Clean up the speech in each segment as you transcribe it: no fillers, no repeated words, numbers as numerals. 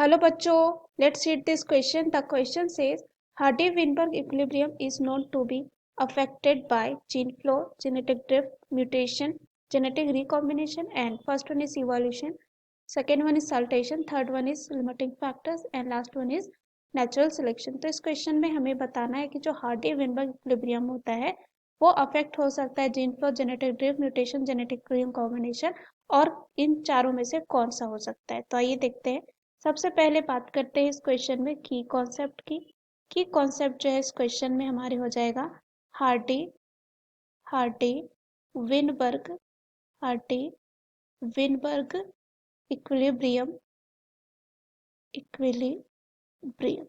Hello बच्चों, let's read this question. The question says Hardy-Weinberg equilibrium is known to be affected by gene flow, genetic drift, mutation, genetic recombination, and first one is evolution, second one is saltation, third one is limiting factors, and last one is natural selection. तो इस question में हमें बताना है कि जो Hardy Weinberg equilibrium होता है वो अफेक्ट हो सकता है gene flow, genetic drift, mutation, genetic recombination और इन चारों में से कौन सा हो सकता है। तो आइए देखते हैं। सबसे पहले बात करते हैं इस क्वेश्चन में की कॉन्सेप्ट की कॉन्सेप्ट जो है इस क्वेश्चन में हमारे हो जाएगा Hardy Hardy Weinberg Hardy Weinberg equilibrium equilibrium.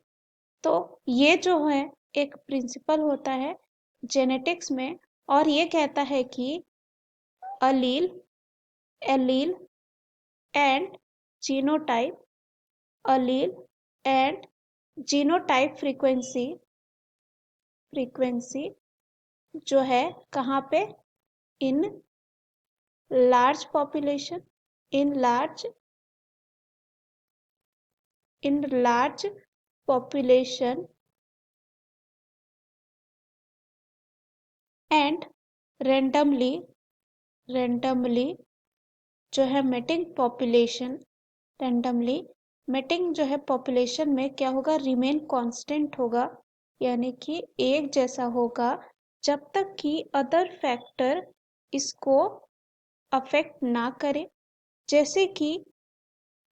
तो ये जो है एक प्रिंसिपल होता है जेनेटिक्स में और ये कहता है कि allele allele and genotype allele and genotype frequency जो है कहाँ पे in large population in large population and randomly जो है meeting population randomly meeting जो है population में क्या होगा remain constant होगा यानी कि एक जैसा होगा जब तक कि अदर फैक्टर इसको अफेक्ट ना करे। जैसे कि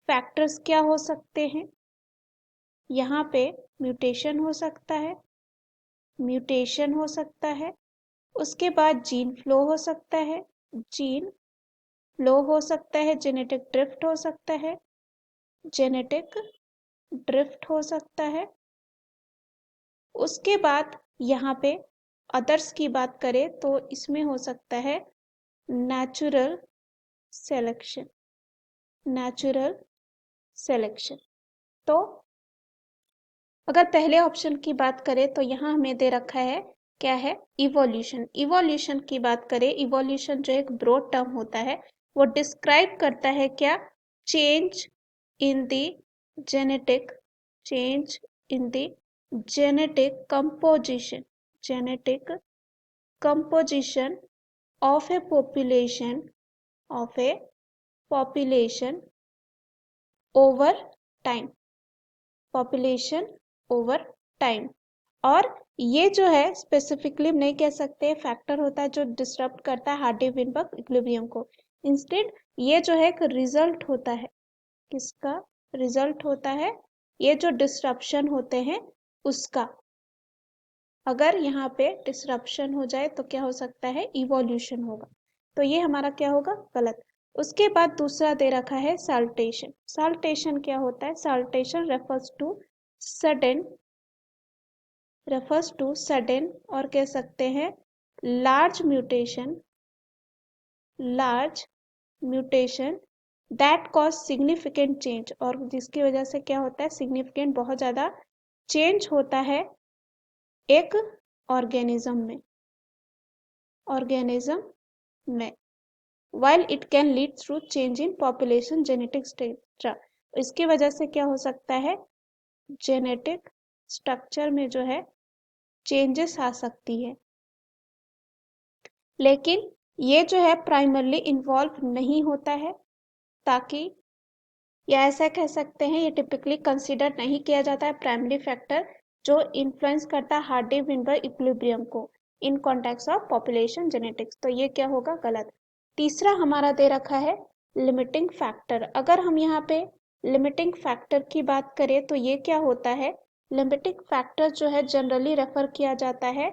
फैक्टर्स क्या हो सकते हैं, यहाँ पे म्यूटेशन हो सकता है, उसके बाद जीन फ्लो हो सकता है, जेनेटिक ड्रिफ्ट हो सकता है, उसके बाद यहाँ पे अदर्स की बात करें तो इसमें हो सकता है नेचुरल सिलेक्शन। तो अगर पहले ऑप्शन की बात करें तो यहाँ हमें दे रखा है क्या है इवोल्यूशन की बात करें। इवोल्यूशन जो एक ब्रॉड टर्म होता है वो डिस्क्राइब करता है क्या change in the genetic composition of a population over time और ये जो है स्पेसिफिकली नहीं कह सकते फैक्टर होता है जो डिस्टर्ब करता है हार्डी विनबर्ग इक्विलिब्रियम को। इंस्टेड ये जो है एक रिजल्ट होता है, किसका रिजल्ट होता है, ये जो डिस्ट्रप्शन होते हैं उसका। अगर यहाँ पे डिस्ट्रप्शन हो जाए तो क्या हो सकता है इवोल्यूशन होगा। तो ये हमारा क्या होगा गलत। उसके बाद दूसरा दे रखा है साल्टेशन क्या होता है, साल्टेशन रेफर्स टू सडन और कह सकते हैं large mutation that cause significant change और जिसकी वजह से क्या होता है सिग्निफिकेंट बहुत ज्यादा चेंज होता है एक ऑर्गेनिज्म में while it can lead through change in population genetic structure। इसकी वजह से क्या हो सकता है जेनेटिक स्ट्रक्चर में जो है चेंजेस आ सकती है, लेकिन ये जो है प्राइमरली इन्वॉल्व नहीं होता है, ताकि या ऐसा कह सकते हैं ये टिपिकली कंसीडर नहीं किया जाता है प्राइमरी फैक्टर जो इन्फ्लुएंस करता है हार्डी विनबर्ग इक्विलिब्रियम को in context of population genetics. तो ये क्या होगा गलत। तीसरा हमारा दे रखा है लिमिटिंग फैक्टर। अगर हम यहाँ पे लिमिटिंग फैक्टर की बात करें तो ये क्या होता है, लिमिटिंग फैक्टर जो है जनरली रेफर किया जाता है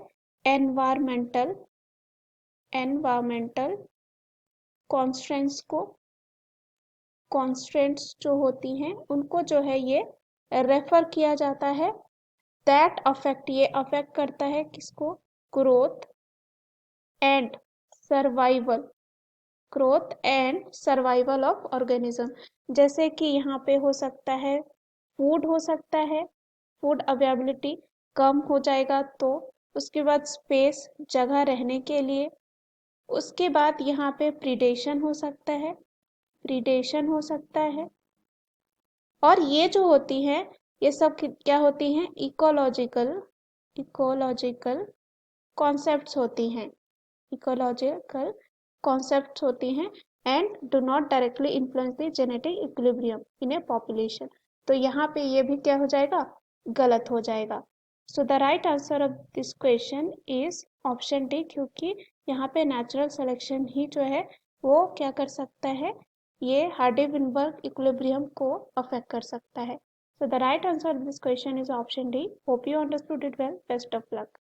एनवायरमेंटल कॉन्स्टेंट्स जो होती हैं उनको जो है ये रेफर किया जाता है दैट अफेक्ट, ये अफेक्ट करता है किसको, growth and survival of organism. जैसे कि यहाँ पे हो सकता है फूड अवेलेबिलिटी कम हो जाएगा, तो उसके बाद स्पेस जगह रहने के लिए, उसके बाद यहाँ पे प्रीडेशन हो सकता है और ये जो होती हैं ये सब क्या होती हैं, इकोलॉजिकल इकोलॉजिकल कॉन्सेप्ट्स होती हैं, इकोलॉजिकल कॉन्सेप्ट्स होती हैं and do not directly influence the genetic equilibrium in A population. तो यहाँ पे ये भी क्या हो जाएगा, गलत हो जाएगा। So the right answer of this question is option D, क्योंकि यहाँ पे नेचुरल सिलेक्शन ही जो है वो क्या कर सकता है, ये हार्डी विनबर्ग इक्विलिब्रियम को अफेक्ट कर सकता है। So the right answer of this question is option D. Hope you understood it well. Best of luck.